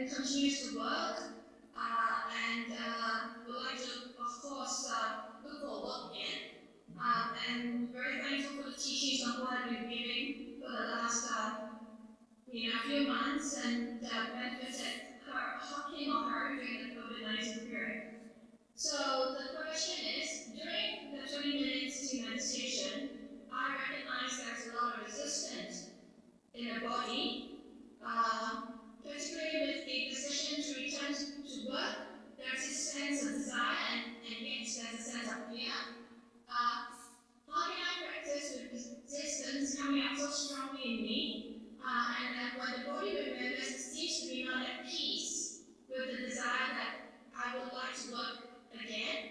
then continues to work, and would like to, of course, look for work again. And very thankful for the teachings of what I've been giving for the last few months, and benefited him or her during the COVID-19 period. So the question is, during the 20 minutes to meditation, I recognize there's a lot of resistance in the body, particularly with the decision to return to work. There's a sense of desire, and yet there's a sense of fear. How can I practice with resistance coming up so strongly in me? And then when the body remembers, it seems to be not at peace with the desire that I would like to work again.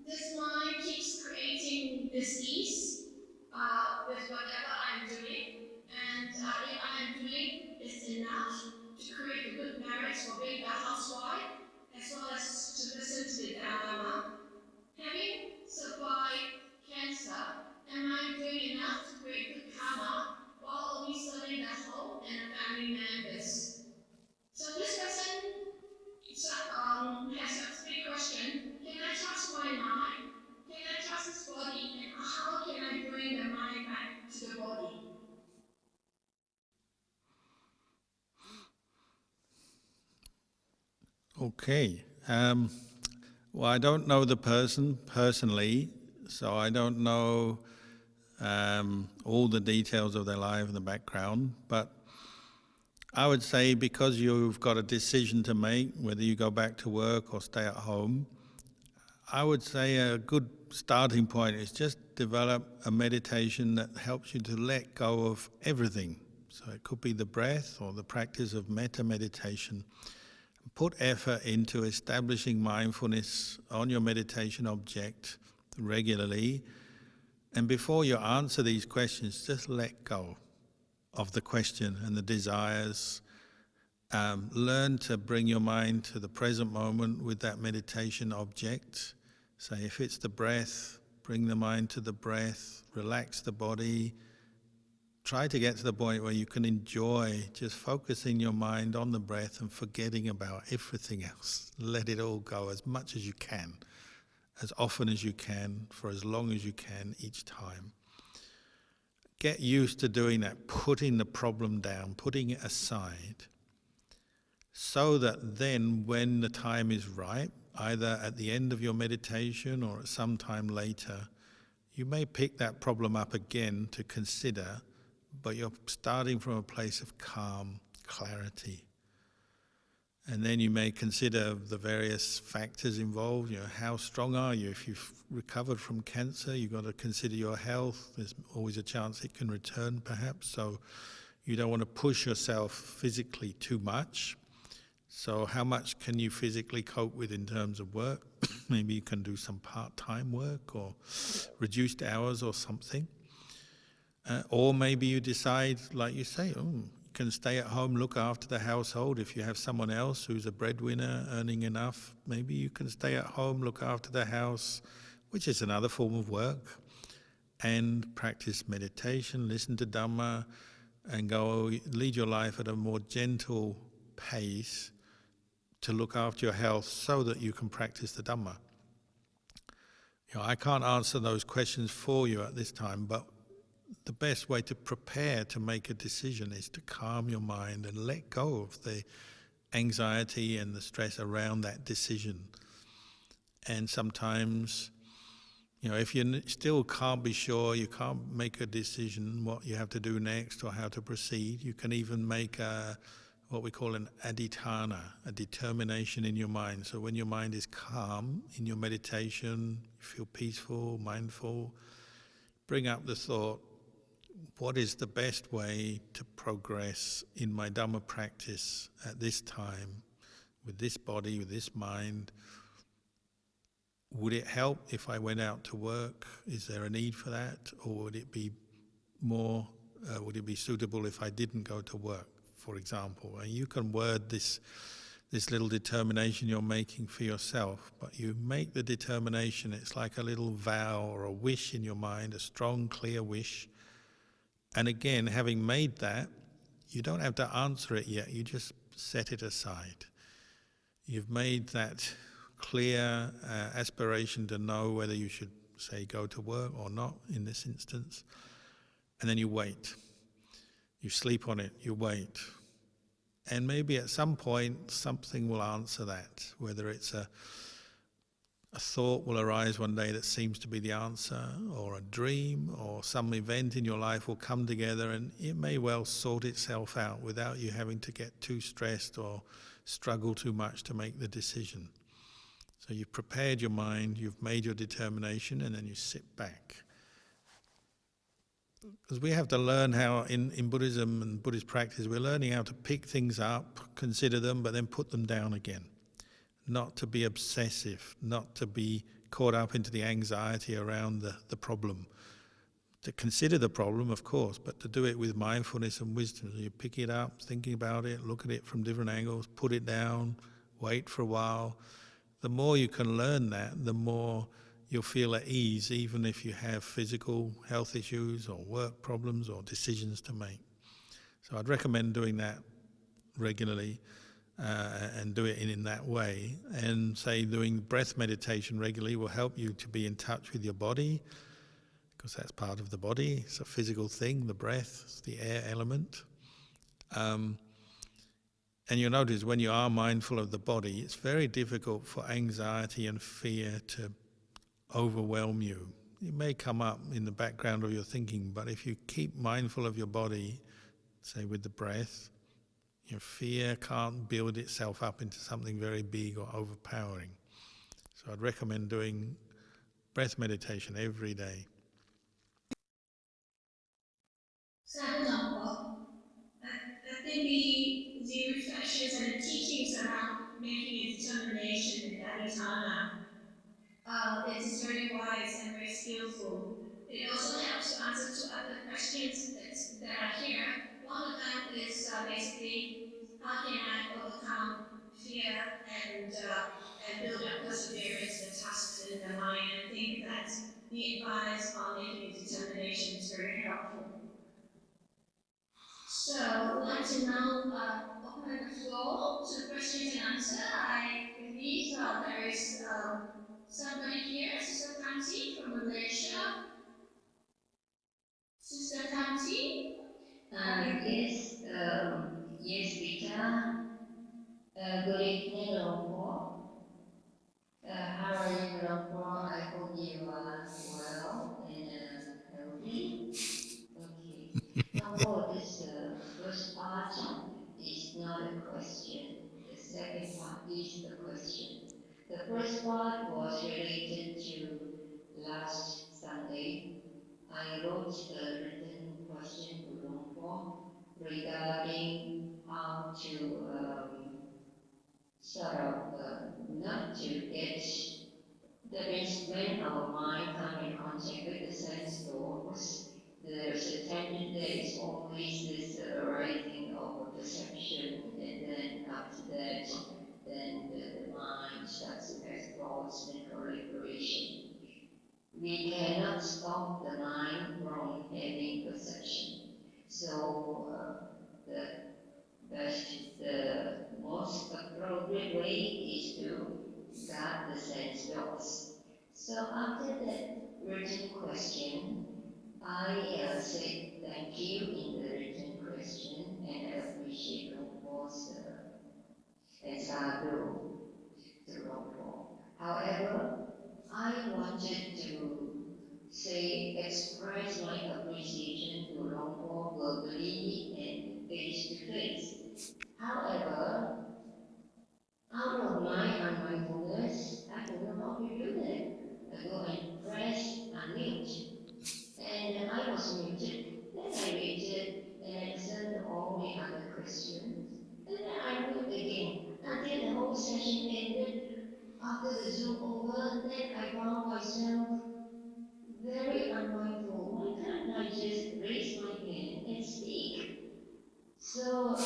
This mind keeps creating dis-ease with whatever I'm doing, and if I'm doing is enough to create a good marriage for being a housewife, as well as to listen to the Dhamma. Having survived cancer, am I doing enough to create good karma while only serving the home and the family members? So this lesson has three questions. Can I trust my mind? Can I trust this body? And how can I bring the mind back to the body? Okay. Well, I don't know the person personally, so I don't know all the details of their life and the background, but I would say because you've got a decision to make, whether you go back to work or stay at home, I would say a good starting point is just develop a meditation that helps you to let go of everything. So it could be the breath or the practice of metta meditation. Put effort into establishing mindfulness on your meditation object regularly. And before you answer these questions, just let go of the question and the desires. Learn to bring your mind to the present moment with that meditation object. So if it's the breath, bring the mind to the breath, relax the body. Try to get to the point where you can enjoy just focusing your mind on the breath and forgetting about everything else. Let it all go as much as you can, as often as you can, for as long as you can each time. Get used to doing that, putting the problem down, putting it aside, so that then when the time is right, either at the end of your meditation or at some time later, you may pick that problem up again to consider, but you're starting from a place of calm, clarity. And then you may consider the various factors involved. How strong are you? If you've recovered from cancer, you've got to consider your health. There's always a chance it can return, perhaps. So you don't want to push yourself physically too much. So how much can you physically cope with in terms of work? Maybe you can do some part-time work or reduced hours or something. Or maybe you decide, like you say, you can stay at home, look after the household. If you have someone else who's a breadwinner earning enough, maybe you can stay at home, look after the house, which is another form of work, and practice meditation, listen to Dhamma, and go lead your life at a more gentle pace to look after your health so that you can practice the Dhamma. I can't answer those questions for you at this time, but the best way to prepare to make a decision is to calm your mind and let go of the anxiety and the stress around that decision. And sometimes, if you still can't be sure, you can't make a decision what you have to do next or how to proceed, you can even make what we call an adhitthana, a determination in your mind. So when your mind is calm in your meditation, you feel peaceful, mindful, bring up the thought, what is the best way to progress in my Dhamma practice at this time, with this body, with this mind? Would it help if I went out to work? Is there a need for that? Or would it be suitable if I didn't go to work, for example? And you can word this little determination you're making for yourself, but you make the determination, it's like a little vow or a wish in your mind, a strong, clear wish. And again, having made that, you don't have to answer it yet, you just set it aside. You've made that clear aspiration to know whether you should, say, go to work or not in this instance, and then you wait. You sleep on it, you wait. And maybe at some point something will answer that, whether it's a thought will arise one day that seems to be the answer, or a dream, or some event in your life will come together, and it may well sort itself out without you having to get too stressed or struggle too much to make the decision. So you've prepared your mind, you've made your determination, and then you sit back. Because we have to learn how, in Buddhism and Buddhist practice, we're learning how to pick things up, consider them, but then put them down again. Not to be obsessive, not to be caught up into the anxiety around the problem. To consider the problem, of course, but to do it with mindfulness and wisdom. You pick it up, thinking about it, look at it from different angles, put it down, wait for a while. The more you can learn that, the more you'll feel at ease, even if you have physical health issues or work problems or decisions to make. So I'd recommend doing that regularly. And do it in that way. And say doing breath meditation regularly will help you to be in touch with your body, because that's part of the body. It's a physical thing, the breath, it's the air element. And you'll notice when you are mindful of the body, it's very difficult for anxiety and fear to overwhelm you. It may come up in the background of your thinking, but if you keep mindful of your body, say with the breath, your fear can't build itself up into something very big or overpowering. So I'd recommend doing breath meditation every day. Sadhana, I think the reflections and the teachings around making a determination in Aditana, it is very wise and very skillful. It also helps to answer two other questions that are here. One of them is basically, how can I overcome fear and build up perseverance in the tasks in the mind? And I think that the advice on making a determination is very helpful. So I'd like to now open the floor to questions and answer. I believe there is somebody here, Sister Tanti from Malaysia. Sister Tanti? Yes, Rita. Good evening, Longpo. How are you, Longpo? I hope you are well and healthy. Okay. Longpo, this first part is not a question. The second part is the question. The first part was related to last Sunday. I wrote a written question to Longpo regarding how to sort of not to get, that means when our mind come in contact with the sense doors, there's a tendency, there is always this arising of a perception, and then after that, then the mind starts to have thoughts and proliferation. We cannot stop the mind from having perception. So the the most appropriate way is to guard the sense doors. So after that written question, I said thank you in the written question, and I appreciate Longpo's and sadhu to Longpo. However, I wanted to say express my appreciation to Longpo verbally and face to face. However, out of my unmindfulness, I don't know how to do that. I go and press unmute, and I was muted. Then I waited and I listened to all the other questions, and then I mute again until the whole session ended. After the Zoom over, then I found myself very unmindful. Why can't I just raise my hand and speak? So I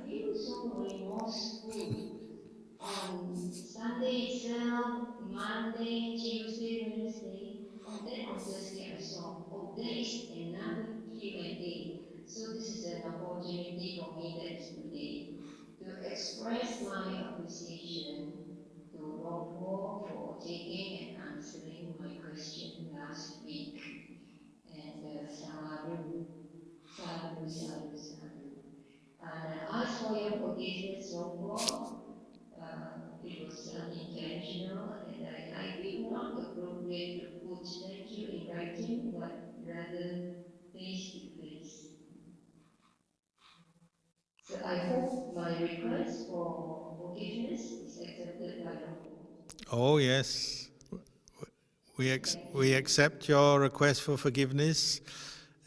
feel so remorseful on Sunday itself, Monday, Tuesday, Wednesday. Oh, then on Thursday I saw, oh, there is another Q&A. So this is an opportunity for me, that is today. to express my appreciation to Longpo for taking and answering my question last week. And sadhu, sadhu, sadhu, sadhu. And ask for your forgiveness, Longpo. It was unintentional, and I feel not appropriate to put thank you in writing, but rather face to face. So I hope my request for forgiveness is accepted by Longpo. Oh, yes. Thank We you. accept your request for forgiveness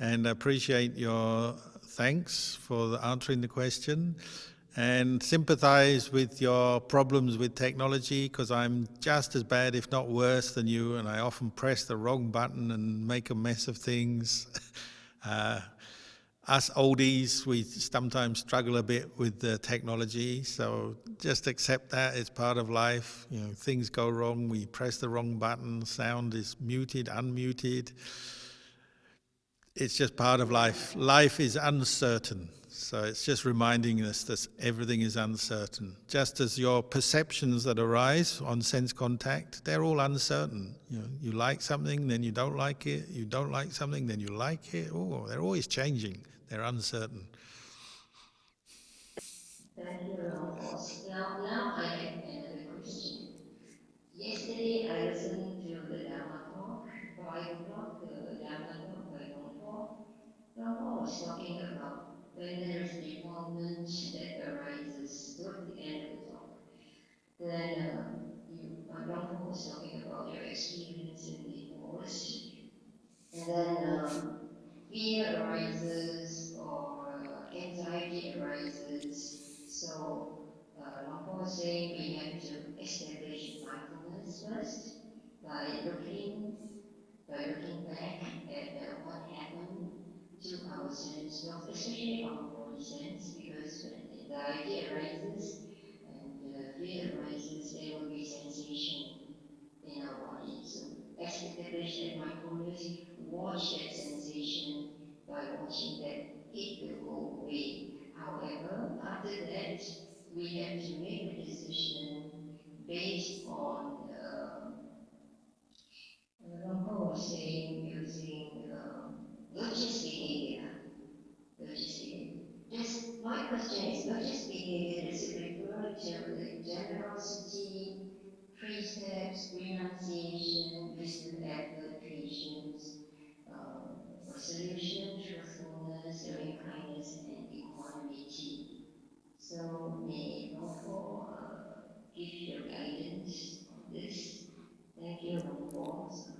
and appreciate your thanks for answering the question and sympathize with your problems with technology, because I'm just as bad, if not worse, than you, and I often press the wrong button and make a mess of things. Us oldies, we sometimes struggle a bit with the technology, so just accept that it's part of life. You know, things go wrong, we press the wrong button, sound is muted, unmuted. It's just part of life. Life is uncertain, so it's just reminding us that everything is uncertain. Just as your perceptions that arise on sense contact, they're all uncertain. You know, you like something, then you don't like it. You don't like something, then you like it. Oh, they're always changing. They're uncertain. Thank you, Longpo. Now I have another question. Yesterday I listened to the Dhamma talk, 5 o'clock, Dhamma talk by Longpo. Longpo was talking about when there is defilement that arises towards the end of the talk. Then Longpo was talking about your experience in divorce, and then fear arises or anxiety arises. So Longpo was saying we have to establish mindfulness first by looking back at what happened to our sense dogs, especially our body sense, because when anxiety arises and fear arises, there will be sensation in our body. So establish that mindfulness, watch that sensation by watching that it will go away. However, after that, we have to make a decision based on Longpo was saying using virtuous behavior. Virtuous behavior. My question is, virtuous behavior, does it refer to like generosity, precepts, renunciation, wisdom, effort, patience, resolution, truthfulness, loving kindness, and equanimity? So may Longpo give your guidance on this. Thank you, Longpo. Sadhu.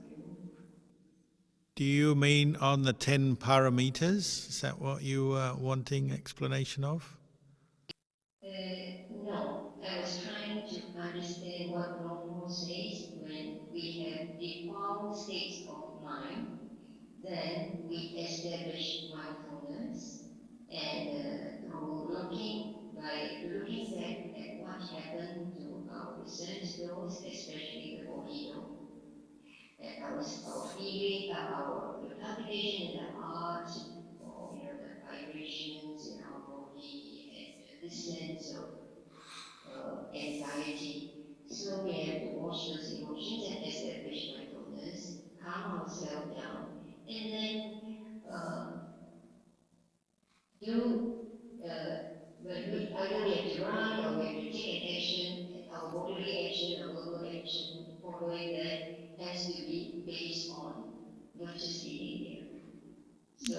Do you mean on the 10 parameters? Is that what you were wanting explanation of? No, I was trying to understand what Longpo says when we have defiled states of mind, then we establish mindfulness, and by looking back at what happened to our sense doors, especially the body door, at our feeling, the palpitation in the heart, or the vibrations in our body, and the sense of anxiety. So we have to watch those emotions and establish mindfulness, calm ourselves down, and then uh, do either we have to run or we have to take an action, our bodily action or verbal action following that has to be based on virtuous behavior. So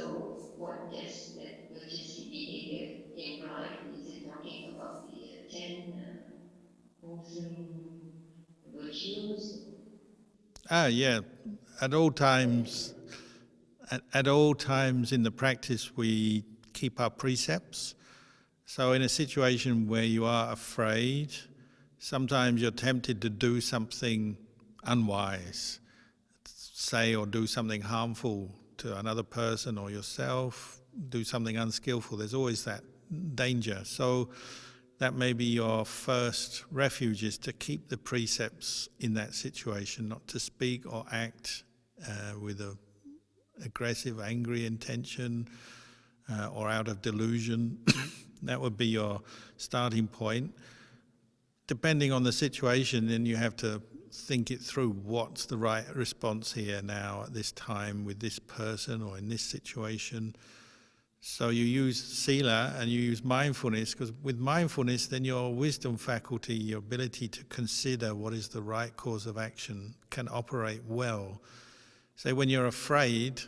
what does that virtuous behavior imply? Is it talking about the 10 wholesome virtues? Yeah. At all times, at all times in the practice, we keep our precepts. So in a situation where you are afraid, sometimes you're tempted to do something unwise, say or do something harmful to another person or yourself, do something unskillful. There's always that danger. So that may be your first refuge, is to keep the precepts in that situation, not to speak or act with a aggressive, angry intention or out of delusion. That would be your starting point. Depending on the situation, then you have to think it through. What's the right response here now at this time with this person or in this situation? So you use sila and you use mindfulness, because with mindfulness then your wisdom faculty, your ability to consider what is the right course of action can operate well. So when you're afraid,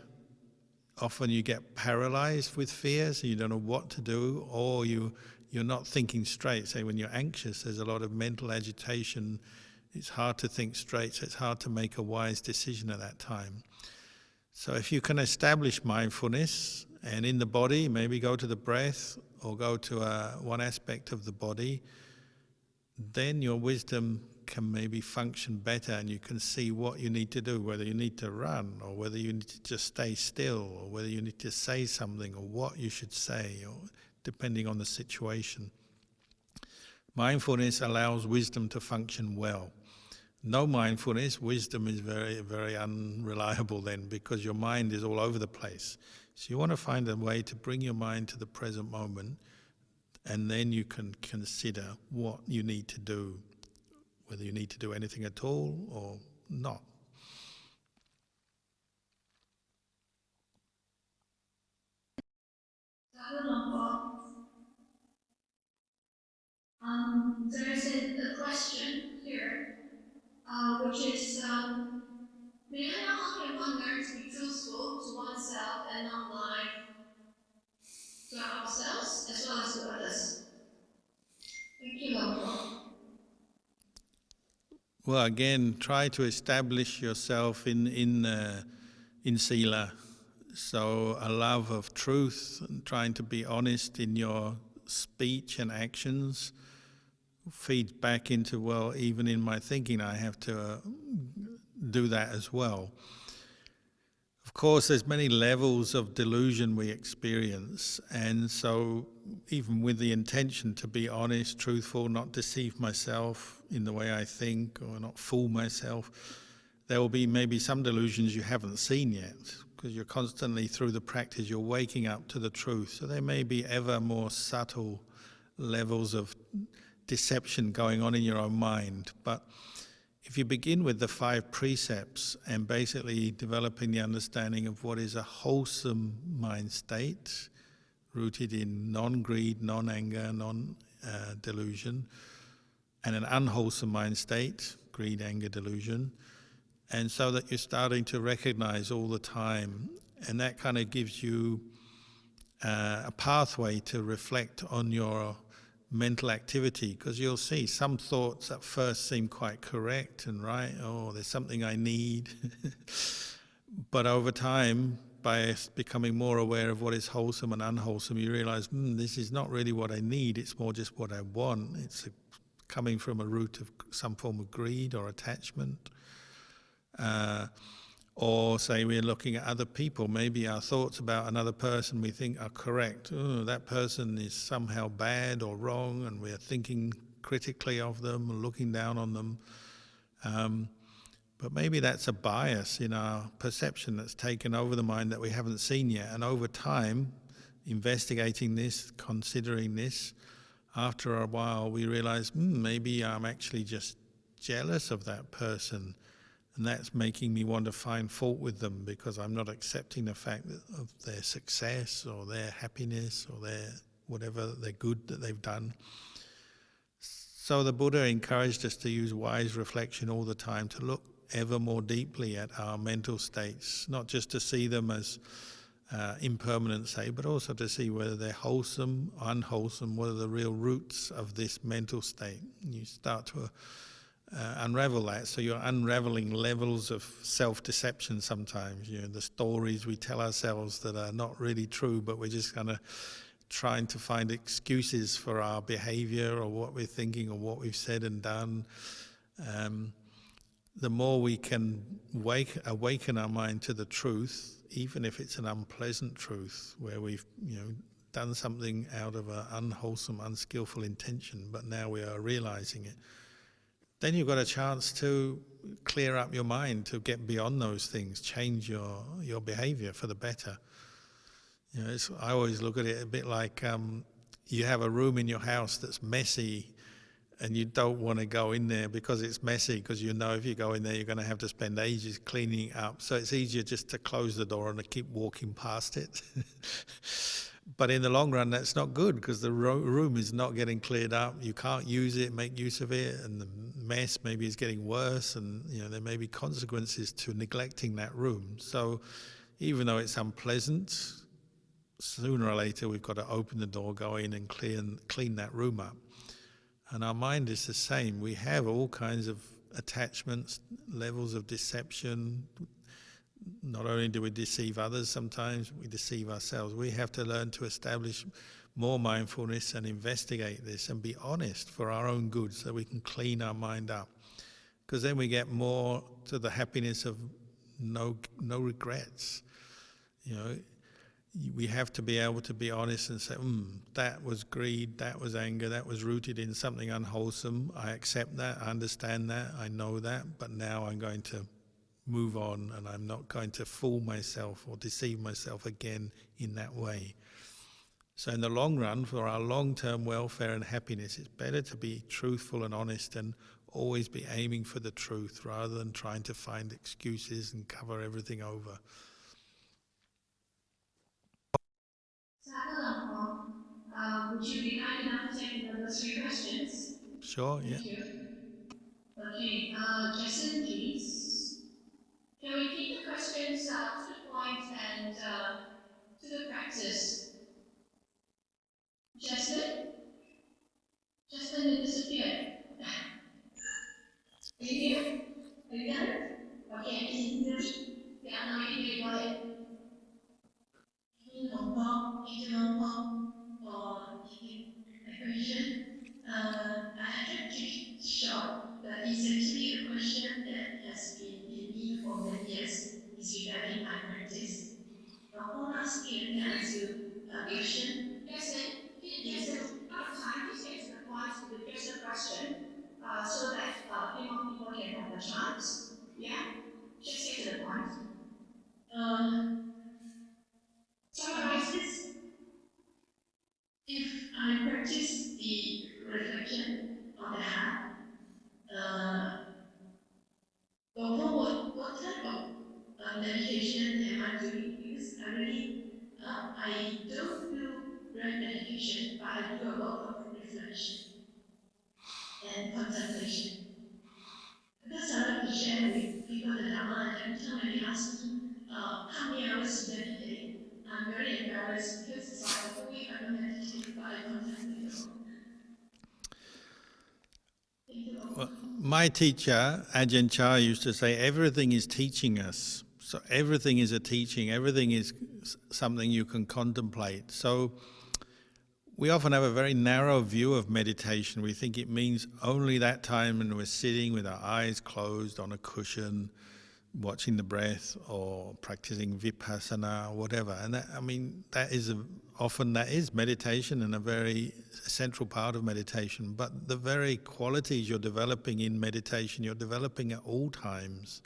often you get paralyzed with fear, so you don't know what to do, or you're not thinking straight. Say when you're anxious, there's a lot of mental agitation. It's hard to think straight, so it's hard to make a wise decision at that time. So if you can establish mindfulness, and in the body, maybe go to the breath or go to one aspect of the body, then your wisdom can maybe function better and you can see what you need to do, whether you need to run or whether you need to just stay still or whether you need to say something or what you should say, or depending on the situation. Mindfulness allows wisdom to function well. No mindfulness, wisdom is very, very unreliable then, because your mind is all over the place. So you want to find a way to bring your mind to the present moment, and then you can consider what you need to do, whether you need to do anything at all or not. There's a question here, which is, may I know how can one learn to be truthful to oneself and not lie to ourselves as well as to others? Thank you, Lord. Well, again, try to establish yourself in sila. So a love of truth and trying to be honest in your speech and actions feeds back into, well, even in my thinking I have to do that as well. Of course, there's many levels of delusion we experience, and so even with the intention to be honest, truthful, not deceive myself in the way I think or not fool myself, there will be maybe some delusions you haven't seen yet, because you're constantly, through the practice, you're waking up to the truth. So there may be ever more subtle levels of deception going on in your own mind. But if you begin with the 5 precepts and basically developing the understanding of what is a wholesome mind state, rooted in non-greed, non-anger, non-delusion, and an unwholesome mind state, greed, anger, delusion, and so that you're starting to recognize all the time, and that kind of gives you a pathway to reflect on your mental activity, because you'll see some thoughts at first seem quite correct and right. Oh, there's something I need. But over time, by becoming more aware of what is wholesome and unwholesome, you realize, this is not really what I need, it's more just what I want. It's coming from a root of some form of greed or attachment. Or say we're looking at other people, maybe our thoughts about another person we think are correct. Oh, that person is somehow bad or wrong, and we're thinking critically of them, looking down on them. But maybe that's a bias in our perception that's taken over the mind that we haven't seen yet. And over time, investigating this, considering this, after a while we realize, maybe I'm actually just jealous of that person. And that's making me want to find fault with them because I'm not accepting the fact of their success or their happiness or their whatever, their good that they've done. So the Buddha encouraged us to use wise reflection all the time, to look ever more deeply at our mental states, not just to see them as impermanent, say, but also to see whether they're wholesome, unwholesome, what are the real roots of this mental state. And you start to unravel that. So you're unraveling levels of self-deception sometimes, the stories we tell ourselves that are not really true, but we're just kind of trying to find excuses for our behavior or what we're thinking or what we've said and done. The more we can awaken our mind to the truth, even if it's an unpleasant truth where we've done something out of an unwholesome, unskillful intention, but now we are realizing it, then you've got a chance to clear up your mind, to get beyond those things, change your behavior for the better. I always look at it a bit like you have a room in your house that's messy and you don't want to go in there because it's messy, because you know if you go in there you're going to have to spend ages cleaning it up. So it's easier just to close the door and to keep walking past it. But in the long run, that's not good, because the room is not getting cleared up. You can't use it, make use of it, and the mess maybe is getting worse, and there may be consequences to neglecting that room. So even though it's unpleasant, sooner or later we've got to open the door, go in and clean that room up. And our mind is the same. We have all kinds of attachments, levels of deception. Not only do we deceive others, sometimes we deceive ourselves. We have to learn to establish more mindfulness and investigate this and be honest for our own good, so we can clean our mind up. Because then we get more to the happiness of no regrets. We have to be able to be honest and say, that was greed, that was anger, that was rooted in something unwholesome. I accept that, I understand that, I know that, but now I'm going to move on, and I'm not going to fool myself or deceive myself again in that way. So in the long run, for our long-term welfare and happiness, it's better to be truthful and honest and always be aiming for the truth rather than trying to find excuses and cover everything over. Would you be kind enough to take another 3 questions? Sure, yeah. Thank you. Okay, Jason, please. Can we keep the questions to the point and to the practice? Justin? Justin, you disappeared. Are you here? Are you there? Okay, can you hear me? Yeah, now I can hear you. Go ahead. Thank you, Long for taking my question. I can keep it short, but it's actually a question that has been in me for many years. It's regarding my practice. I'll ask you, can I ask you a question? Justin, yes, out of time, please get to the point with just a question, so that a few more people can have a chance. Yeah, just get to the point. Summarize this. If I practice the reflection of the heart, going forward, what type of meditation am I doing? Because I don't do breath meditation, but I do a lot of reflection and contemplation. Because I like to share with people the Dhamma, and every time when they ask me how many hours you meditate, I'm very embarrassed, because it's like the whole week I don't meditate, but I contemplate a lot. Well, my teacher, Ajahn Kalyano, used to say, everything is teaching us. So everything is a teaching, everything is something you can contemplate. So we often have a very narrow view of meditation. We think it means only that time when we're sitting with our eyes closed on a cushion, watching the breath or practicing vipassana or whatever. And that is often meditation and a very central part of meditation. But the very qualities you're developing in meditation, you're developing at all times.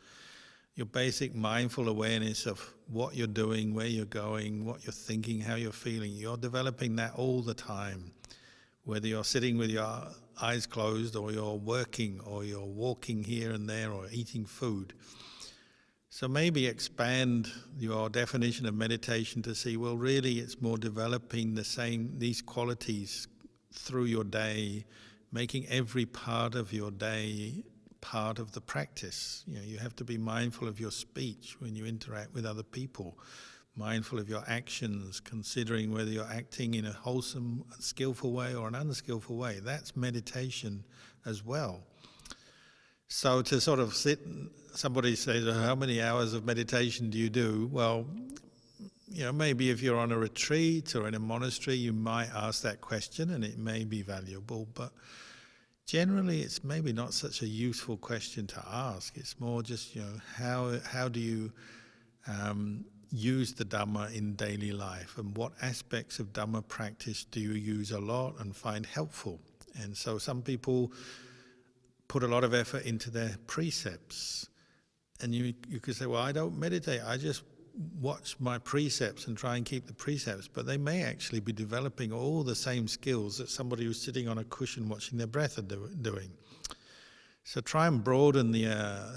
Your basic mindful awareness of what you're doing, where you're going, what you're thinking, how you're feeling, you're developing that all the time. Whether you're sitting with your eyes closed, or you're working, or you're walking here and there, or eating food. So maybe expand your definition of meditation to see, well, really it's more developing these qualities through your day, making every part of your day part of the practice. You have to be mindful of your speech when you interact with other people, mindful of your actions, considering whether you're acting in a wholesome, skillful way or an unskillful way. That's meditation as well. So to sort of somebody says, how many hours of meditation do you do? Well, maybe if you're on a retreat or in a monastery, you might ask that question and it may be valuable, but generally it's maybe not such a useful question to ask. It's more just, how do you use the Dhamma in daily life, and what aspects of Dhamma practice do you use a lot and find helpful? And so some people put a lot of effort into their precepts. And you could say, well, I don't meditate, I just watch my precepts and try and keep the precepts, but they may actually be developing all the same skills that somebody who's sitting on a cushion watching their breath are doing. So try and broaden the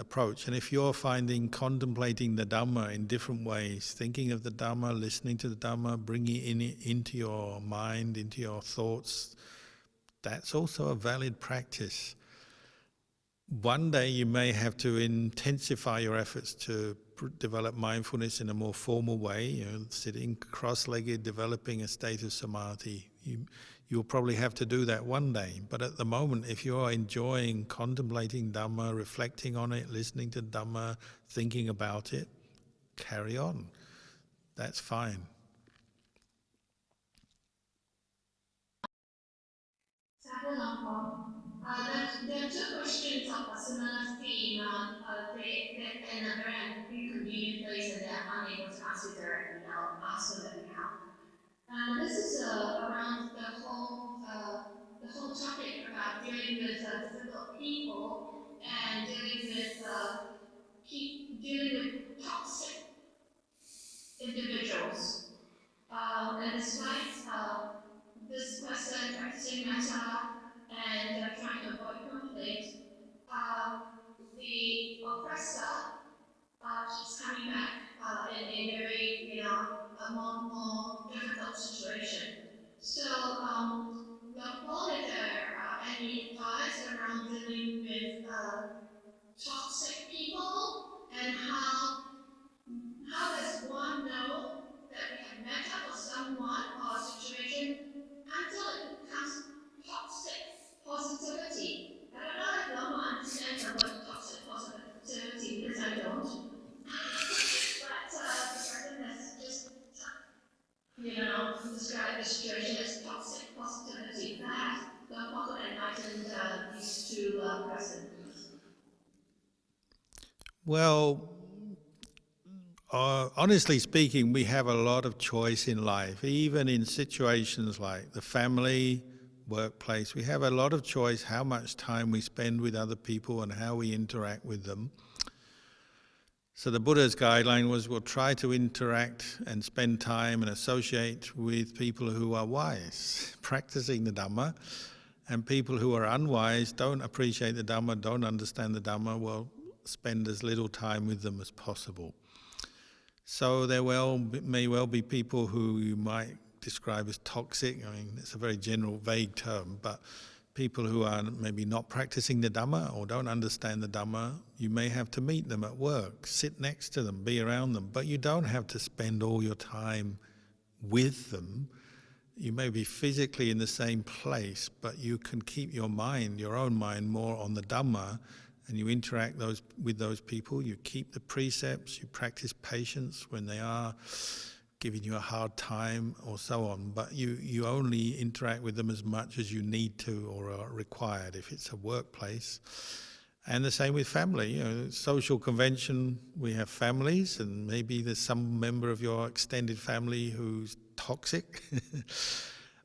approach. And if you're finding contemplating the Dhamma in different ways, thinking of the Dhamma, listening to the Dhamma, bringing it into your mind, into your thoughts, that's also a valid practice. One day you may have to intensify your efforts to develop mindfulness in a more formal way, sitting cross-legged, developing a state of samadhi. You'll probably have to do that one day. But at the moment, if you're enjoying contemplating Dhamma, reflecting on it, listening to Dhamma, thinking about it, carry on. That's fine. There are two questions of a similar theme. They're in a very inconvenient place and they're unable to ask you directly. I'll ask on their behalf. This is around the whole topic about dealing with difficult people and dealing with toxic individuals. And despite this person practicing metta and trying to avoid conflict, the oppressor keeps coming back in a very, a more difficult situation. So, Paul, is there any advice around dealing with toxic people, and how does one know that we have met up with someone or a situation until it becomes toxic positivity? I don't know if Lama understands the word toxic positivity because I don't. But the person has just, described the situation as toxic positivity. Perhaps Lama could enlighten these two persons, please. Well, honestly speaking, we have a lot of choice in life, even in situations like the family, workplace. We have a lot of choice how much time we spend with other people and how we interact with them. So the Buddha's guideline was we'll try to interact and spend time and associate with people who are wise, practicing the Dhamma, and people who are unwise, don't appreciate the Dhamma, don't understand the Dhamma, well, spend as little time with them as possible. So there may well be people who you might describe as toxic. I mean, it's a very general, vague term, but people who are maybe not practicing the Dhamma or don't understand the Dhamma, you may have to meet them at work, sit next to them, be around them, but you don't have to spend all your time with them. You may be physically in the same place, but you can keep your mind, your own mind, more on the Dhamma, and you interact with those people, you keep the precepts, you practice patience when they are giving you a hard time or so on, but you only interact with them as much as you need to or are required if it's a workplace. And the same with family, social convention, we have families and maybe there's some member of your extended family who's toxic.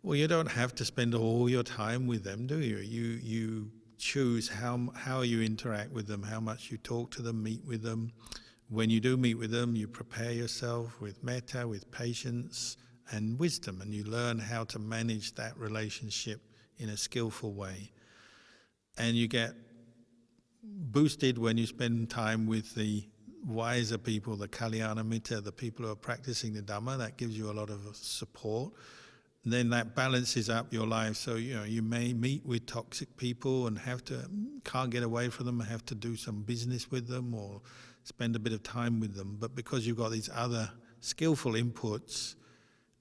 Well, you don't have to spend all your time with them, do you? You choose how you interact with them, how much you talk to them, meet with them. When you do meet with them, you prepare yourself with metta, with patience and wisdom, and you learn how to manage that relationship in a skillful way. And you get boosted when you spend time with the wiser people, the Kalyana Mitta, the people who are practicing the Dhamma. That gives you a lot of support. And then that balances up your life. So, you may meet with toxic people and can't get away from them, have to do some business with them or spend a bit of time with them. But because you've got these other skillful inputs,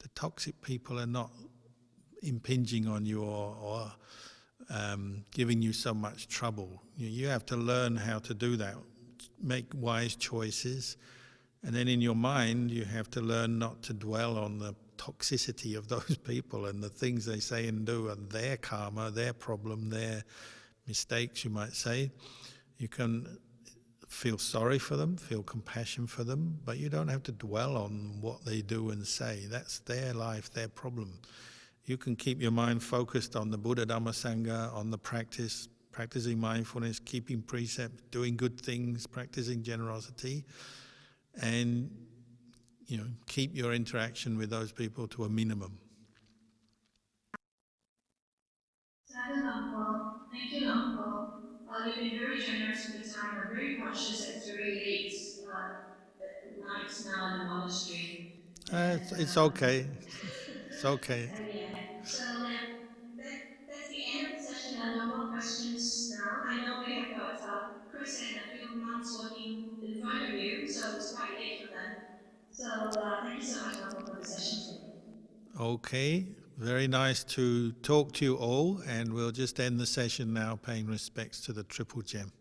the toxic people are not impinging on you or giving you so much trouble. You have to learn how to do that, make wise choices. And then in your mind, you have to learn not to dwell on the toxicity of those people and the things they say and do and their karma, their problem, their mistakes, you might say. You can feel sorry for them, feel compassion for them, but you don't have to dwell on what they do and say. That's their life, their problem. You can keep your mind focused on the Buddha, Dhamma, Sangha, on the practicing mindfulness, keeping precepts, doing good things, practicing generosity, and keep your interaction with those people to a minimum. Thank you, Uncle. You've been very generous with the time. I'm very conscious that it's very late at night now in the monastery. It's okay. It's okay. So that's the end of the session. There are no more questions now. I know we have got Chris and a few monks working in front of you, so it's quite late for them. So thank you so much, Uncle, for the session today. Okay. Very nice to talk to you all, and we'll just end the session now paying respects to the Triple Gem.